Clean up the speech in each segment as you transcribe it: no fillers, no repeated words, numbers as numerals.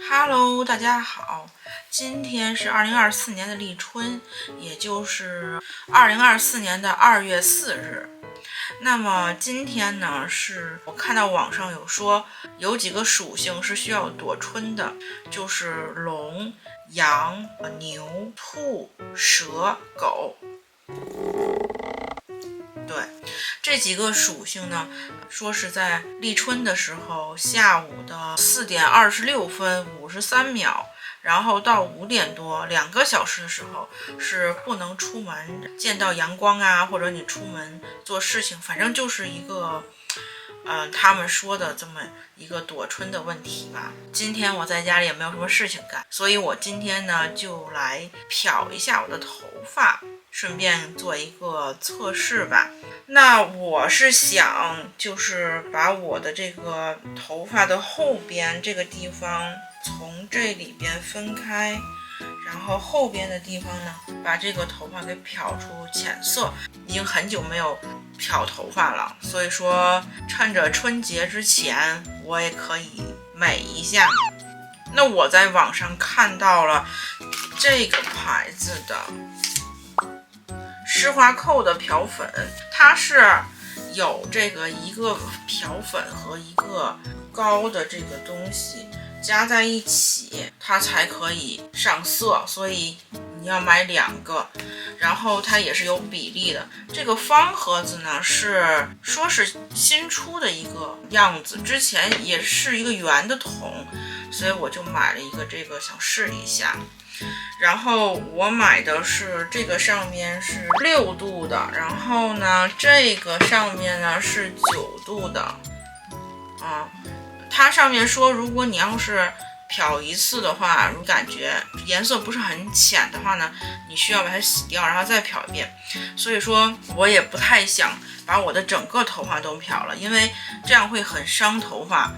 Hello，大家好，今天是2024年的立春，也就是2024年的2月4日。那么今天呢，是我看到网上有说有几个属性是需要躲春的，就是龙、羊、牛、兔、蛇、狗。对，这几个属性呢，说是在立春的时候，下午的4点26分53秒，然后到5点多2个小时的时候是不能出门见到阳光啊，或者你出门做事情，反正就是一个他们说的这么一个躲春的问题吧。今天我在家里也没有什么事情干，所以我今天呢就来漂一下我的头发，顺便做一个测试吧。那我是想就是把我的这个头发的后边这个地方从这里边分开，然后后边的地方呢把这个头发给漂出浅色。已经很久没有漂头发了，所以说趁着春节之前我也可以美一下。那我在网上看到了这个牌子的施华蔻的漂粉，它是有这个一个漂粉和一个膏的这个东西加在一起，它才可以上色，所以你要买2个，然后它也是有比例的。这个方盒子呢说是新出的一个样子，之前也是一个圆的桶，所以我就买了一个这个想试一下。然后我买的是这个上面是6度的，然后呢这个上面呢是9度的。它上面说如果你要是漂一次的话，如果感觉颜色不是很浅的话呢，你需要把它洗掉然后再漂一遍。所以说我也不太想把我的整个头发都漂了，因为这样会很伤头发，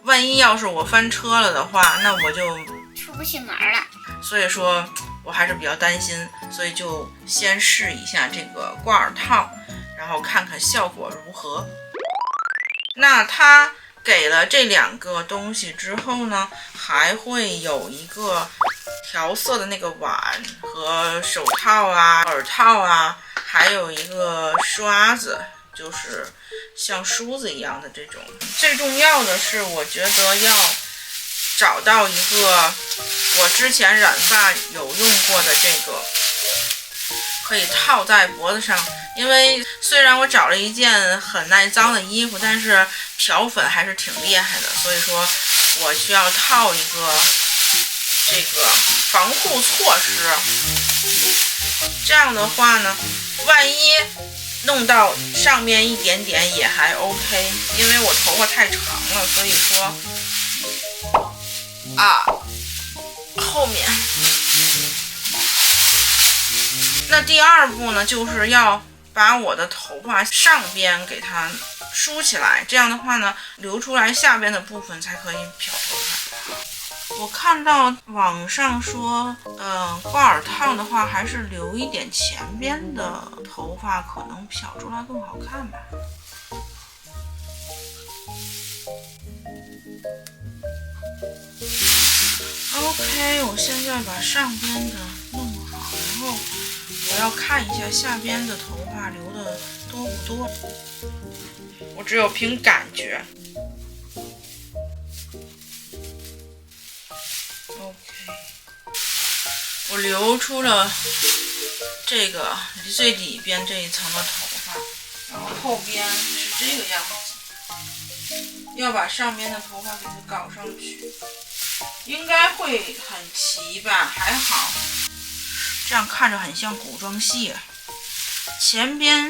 万一要是我翻车了的话，那我就出不去门了。所以说我还是比较担心，所以就先试一下这个挂耳套，然后看看效果如何。那它给了这2个东西之后呢，还会有一个调色的那个碗和手套啊、耳套啊，还有一个刷子，就是像梳子一样的这种。最重要的是我觉得要找到一个我之前染发有用过的这个可以套在脖子上，因为虽然我找了一件很耐脏的衣服，但是漂粉还是挺厉害的，所以说我需要套一个这个防护措施。这样的话呢，万一弄到上面一点点也还 OK， 因为我头发太长了，所以说后面。那第2步呢，就是要把我的头发上边给它梳起来，这样的话呢，留出来下边的部分才可以漂头发。我看到网上说，挂耳套的话，还是留一点前边的头发，可能漂出来更好看吧。OK， 我现在把上边的弄好，然后我要看一下下边的头发留的多不多，我只有凭感觉。OK， 我留出了这个最里边这一层的头发，然后后边是这个样子，要把上边的头发给它搞上去。应该会很齐吧，还好，这样看着很像古装戏。前边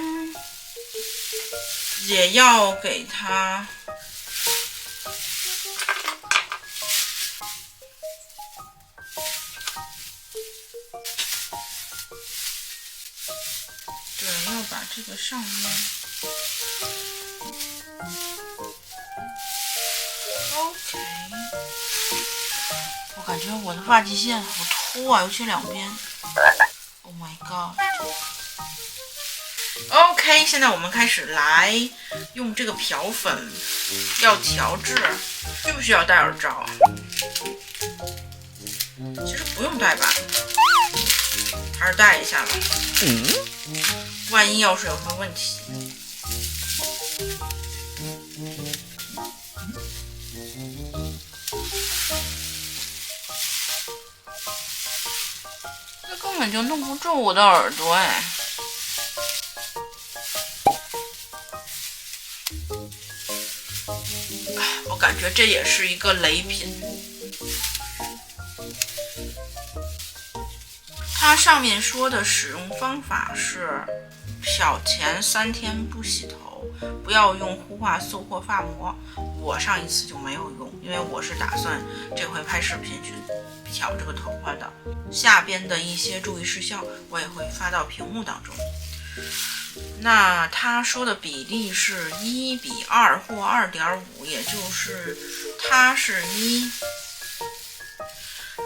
也要给它要把这个上面OK。我感觉我的发际线好秃啊，尤其2边。Oh my god。OK， 现在我们开始来用这个漂粉，要调制，需不需要戴耳罩啊？其实不用带吧，还是带一下吧。万一要是有什么问题。这根本就弄不住我的耳朵哎。我感觉这也是一个雷品。它上面说的使用方法是：漂前3天不洗头，不要用护发素或发膜。我上一次就没有用，因为我是打算这回拍视频去漂这个头发的。下边的一些注意事项我也会发到屏幕当中。那他说的比例是1:2或2.5，也就是它是1，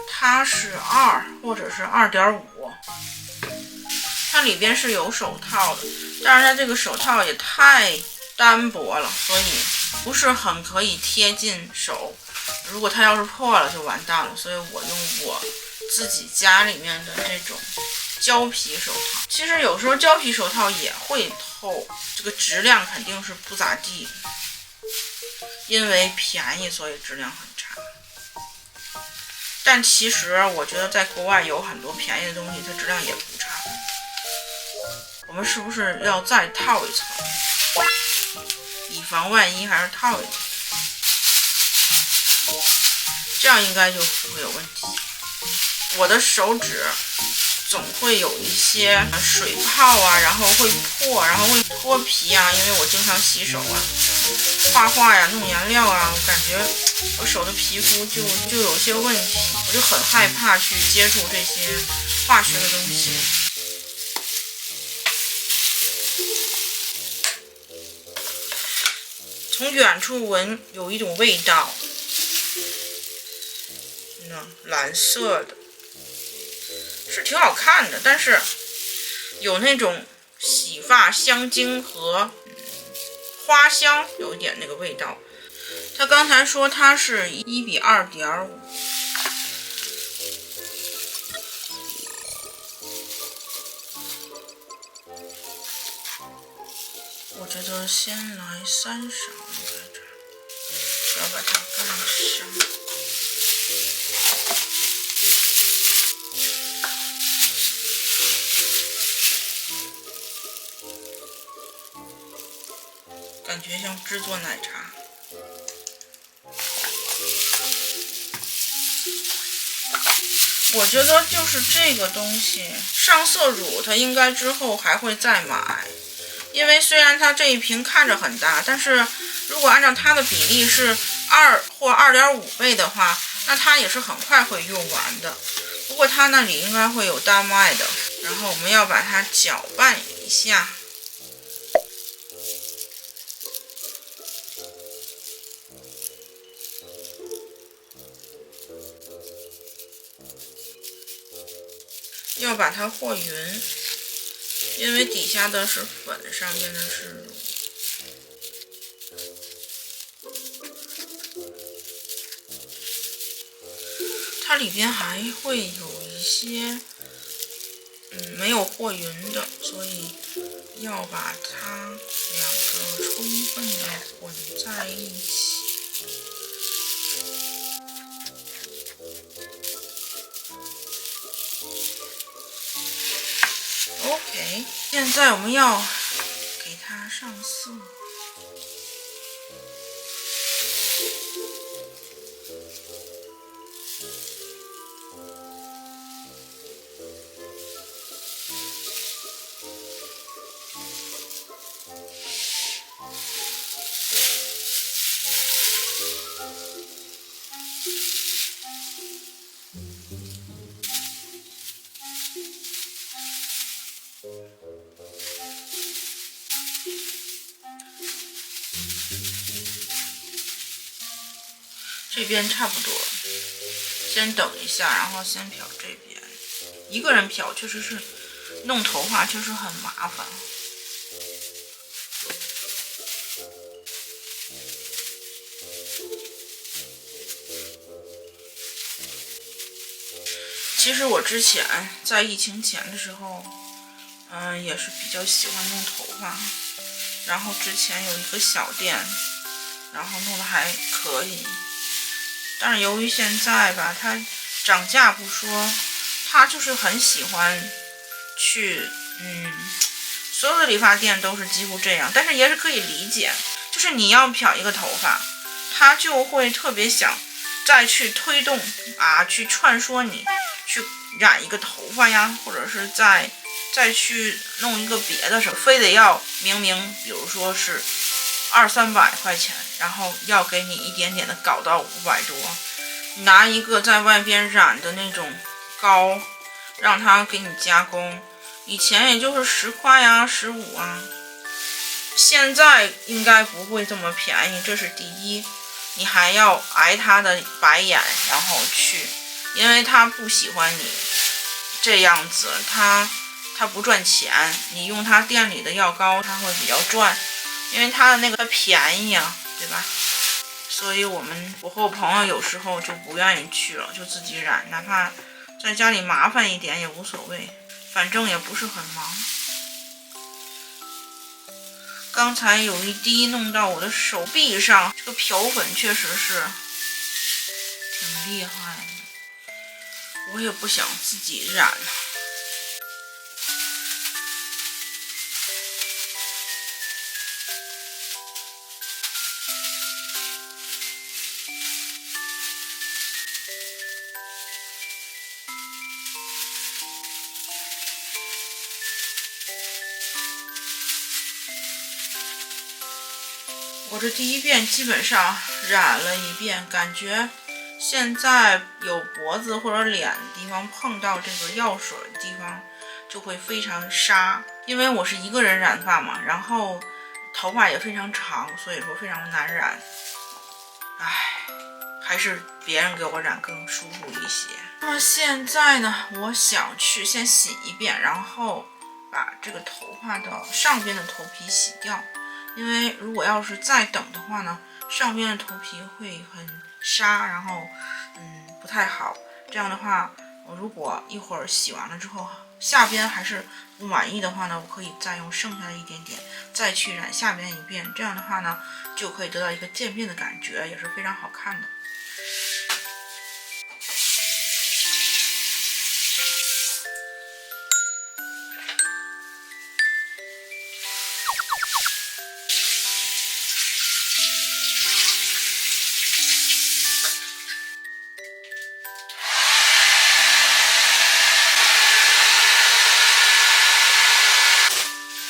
它是2，或者是2.5。它里边是有手套的，但是它这个手套也太单薄了，所以不是很可以贴近手。如果它要是破了就完蛋了，所以我用我自己家里面的这种胶皮手套。其实有时候胶皮手套也会透，这个质量肯定是不咋地，因为便宜所以质量很差。但其实我觉得在国外有很多便宜的东西，它质量也不差。我们是不是要再套一层，以防万一，还是套一层？这样应该就不会有问题。我的手指总会有一些水泡啊，然后会破，然后会脱皮啊，因为我经常洗手啊、画画呀、弄颜料啊，我感觉我手的皮肤就有些问题，我就很害怕去接触这些化学的东西。从远处闻有一种味道，蓝色的，是挺好看的，但是有那种洗发香精和花香，有一点那个味道。他刚才说它是1:2.5，我觉得先来3勺，在这儿，不要把它干伤。感觉像制作奶茶。我觉得就是这个东西，上色乳它应该之后还会再买，因为虽然它这一瓶看着很大，但是如果按照它的比例是2或2.5倍的话，那它也是很快会用完的。不过它那里应该会有单卖的，然后我们要把它搅拌一下。要把它和匀，因为底下的是粉，上面的是乳。它里边还会有一些没有和匀的，所以要把它2个充分的混在一起。OK， 现在我们要给它上色。这边差不多，先等一下，然后先漂这边。一个人漂确实是弄头发确实很麻烦。其实我之前在疫情前的时候，也是比较喜欢弄头发，然后之前有一个小店，然后弄得还可以。但是由于现在吧，它涨价不说，他就是很喜欢去，所有的理发店都是几乎这样，但是也是可以理解，就是你要漂一个头发，他就会特别想再去推动去劝说你去染一个头发呀，或者是再去弄一个别的什么，非得要明明比如说是200-300块钱，然后要给你一点点的搞到500多，拿一个在外边染的那种膏让他给你加工，以前也就是10块呀15啊，现在应该不会这么便宜，这是第一。你还要挨他的白眼，然后去，因为他不喜欢你这样子，他不赚钱，你用他店里的药膏他会比较赚，因为他的那个便宜啊，对吧？所以我和我朋友有时候就不愿意去了，就自己染，哪怕在家里麻烦一点也无所谓，反正也不是很忙。刚才有一滴弄到我的手臂上，这个漂粉确实是挺厉害的，我也不想自己染。我这第一遍基本上染了一遍，感觉现在有脖子或者脸的地方碰到这个药水的地方就会非常沙，因为我是一个人染发嘛，然后头发也非常长，所以说非常难染。还是别人给我染更舒服一些。那么现在呢，我想去先洗一遍，然后把这个头发的上边的头皮洗掉，因为如果要是再等的话呢，上边的头皮会很沙，然后不太好。这样的话，我如果一会儿洗完了之后，下边还是不满意的话呢，我可以再用剩下的一点点再去染下边一遍。这样的话呢，就可以得到一个渐变的感觉，也是非常好看的。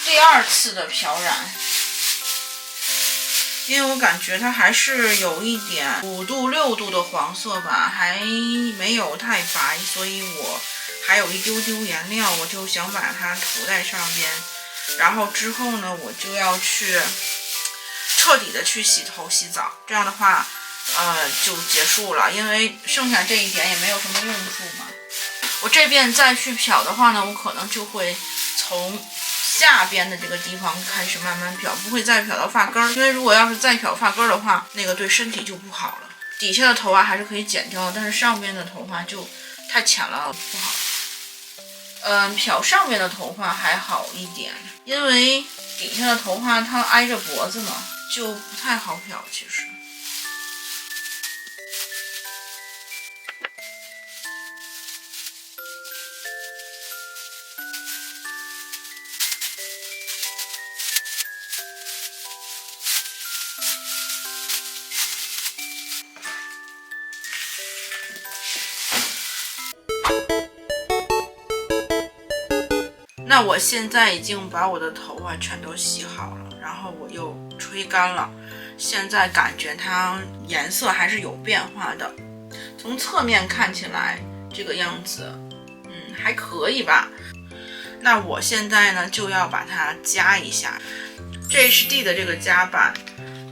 第二次的漂染，因为我感觉它还是有一点5度6度的黄色吧，还没有太白，所以我还有一丢丢颜料，我就想把它涂在上边。然后之后呢，我就要去彻底的去洗头洗澡，这样的话就结束了，因为剩下这一点也没有什么用处嘛。我这边再去漂的话呢，我可能就会从下边的这个地方开始慢慢漂，不会再漂到发根儿，因为如果要是再漂发根儿的话，那个对身体就不好了。底下的头发还是可以剪掉，但是上边的头发就太浅了，不好。漂上边的头发还好一点，因为底下的头发它挨着脖子嘛，就不太好漂。其实那我现在已经把我的头发全都洗好了，然后我又吹干了，现在感觉它颜色还是有变化的，从侧面看起来这个样子还可以吧。那我现在呢就要把它夹一下 GHD 的这个夹板，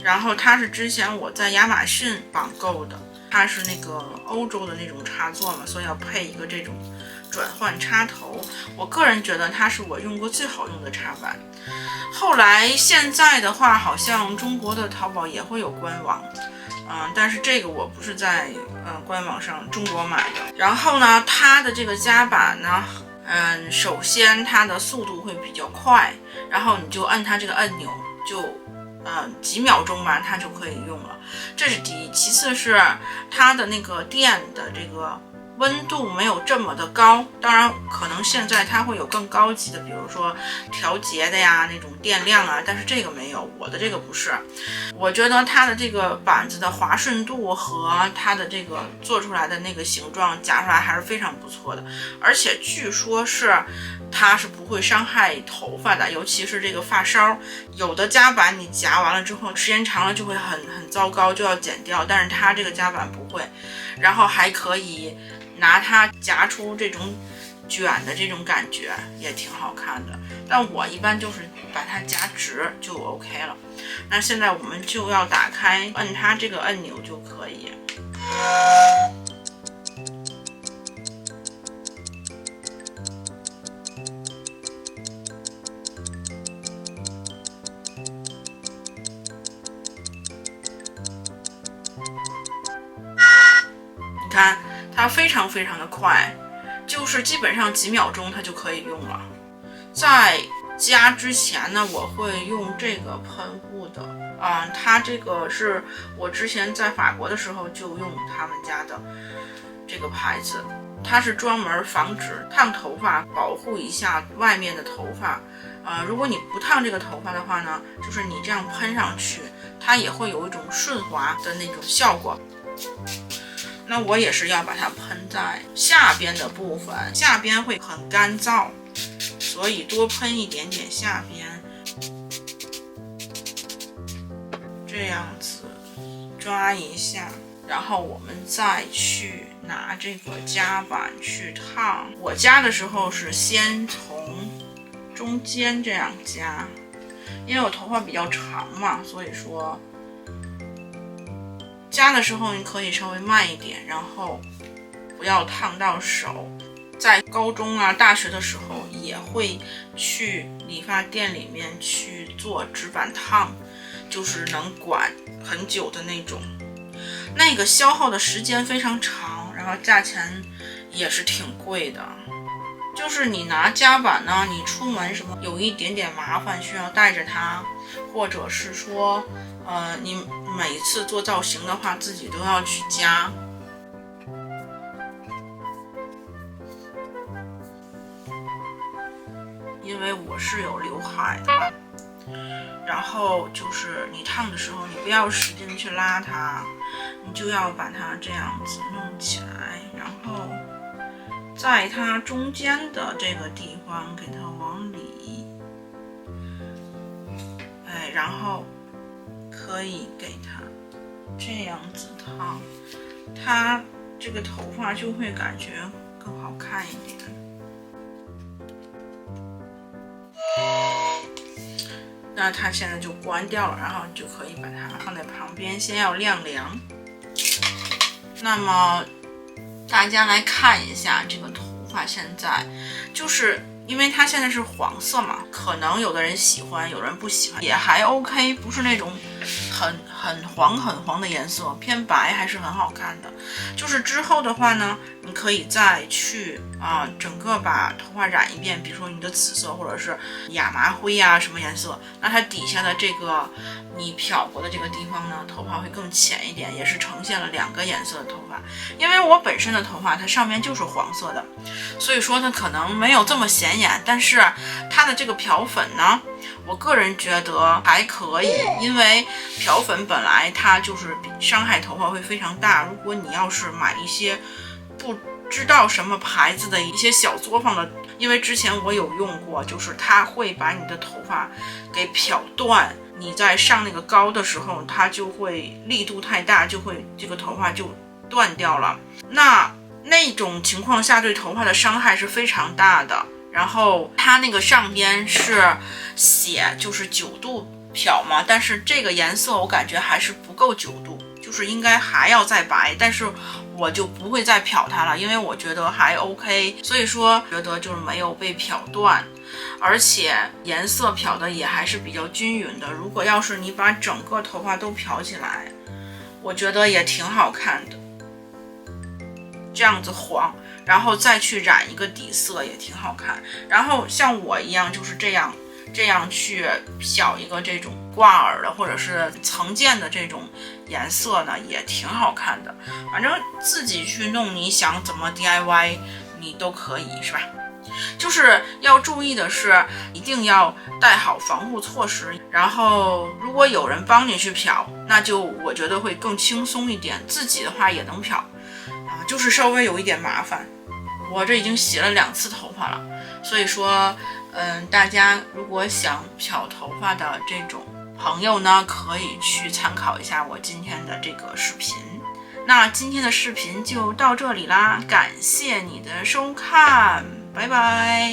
然后它是之前我在亚马逊网购的，它是那个欧洲的那种插座嘛，所以要配一个这种转换插头。我个人觉得它是我用过最好用的插板。后来现在的话，好像中国的淘宝也会有官网，但是这个我不是在官网上中国买的。然后呢，它的这个夹板呢，首先它的速度会比较快，然后你就按它这个按钮，就几秒钟吧，它就可以用了。这是第一。其次是它的那个电的这个温度没有这么的高，当然可能现在它会有更高级的，比如说调节的呀那种电量啊，但是这个没有，我的这个不是。我觉得它的这个板子的滑顺度和它的这个做出来的那个形状夹出来还是非常不错的，而且据说是它是不会伤害头发的，尤其是这个发梢，有的夹板你夹完了之后时间长了就会很糟糕，就要剪掉，但是它这个夹板不会，然后还可以拿它夹出这种卷的这种感觉，也挺好看的。但我一般就是把它夹直就 OK 了。那现在我们就要打开，按它这个按钮就可以。你看它非常的快，就是基本上几秒钟它就可以用了。在夹之前呢，我会用这个喷雾的它这个是我之前在法国的时候就用他们家的这个牌子，它是专门防止烫头发，保护一下外面的头发。如果你不烫这个头发的话呢，就是你这样喷上去，它也会有一种顺滑的那种效果。那我也是要把它喷在下边的部分，下边会很干燥，所以多喷一点点下边，这样子抓一下，然后我们再去拿这个夹板去烫。我夹的时候是先从中间这样夹，因为我头发比较长嘛，所以说夹的时候你可以稍微慢一点，然后不要烫到手。在高中大学的时候也会去理发店里面去做直板烫，就是能管很久的那种，那个消耗的时间非常长，然后价钱也是挺贵的。就是你拿夹板呢，你出门什么有一点点麻烦，需要带着它，或者是说你每次做造型的话自己都要去夹。因为我是有刘海的嘛，然后就是你烫的时候你不要使劲去拉它，你就要把它这样子弄起来，然后在它中间的这个地方给它往里，然后可以给它这样子烫，它这个头发就会感觉更好看一点。那它现在就关掉了，然后你就可以把它放在旁边，先要晾凉。那么大家来看一下这个头发，现在就是因为它现在是黄色嘛，可能有的人喜欢，有人不喜欢，也还 OK， 不是那种很黄的颜色，偏白还是很好看的。就是之后的话呢，你可以再去整个把头发染一遍，比如说你的紫色或者是亚麻灰啊什么颜色，那它底下的这个你漂过的这个地方呢，头发会更浅一点，也是呈现了两个颜色的头发。因为我本身的头发它上面就是黄色的，所以说它可能没有这么显眼，但是它的这个漂粉呢，我个人觉得还可以，因为漂粉本来它就是伤害头发会非常大。如果你要是买一些不知道什么牌子的一些小作坊的，因为之前我有用过，就是它会把你的头发给漂断，你在上那个膏的时候它就会力度太大，就会这个头发就断掉了。那种情况下对头发的伤害是非常大的。然后它那个上边是写就是9度漂嘛，但是这个颜色我感觉还是不够9度，就是应该还要再白，但是我就不会再漂它了，因为我觉得还 OK， 所以说觉得就是没有被漂断，而且颜色漂的也还是比较均匀的。如果要是你把整个头发都漂起来，我觉得也挺好看的，这样子黄，然后再去染一个底色也挺好看。然后像我一样就是这样去漂一个这种挂耳的或者是层件的这种颜色呢，也挺好看的。反正自己去弄，你想怎么 DIY 你都可以，是吧？就是要注意的是，一定要带好防护措施。然后，如果有人帮你去漂，那就我觉得会更轻松一点。自己的话也能漂，就是稍微有一点麻烦。我这已经洗了2次头发了，所以说，大家如果想漂头发的这种朋友呢，可以去参考一下我今天的这个视频。那今天的视频就到这里啦，感谢你的收看，拜拜。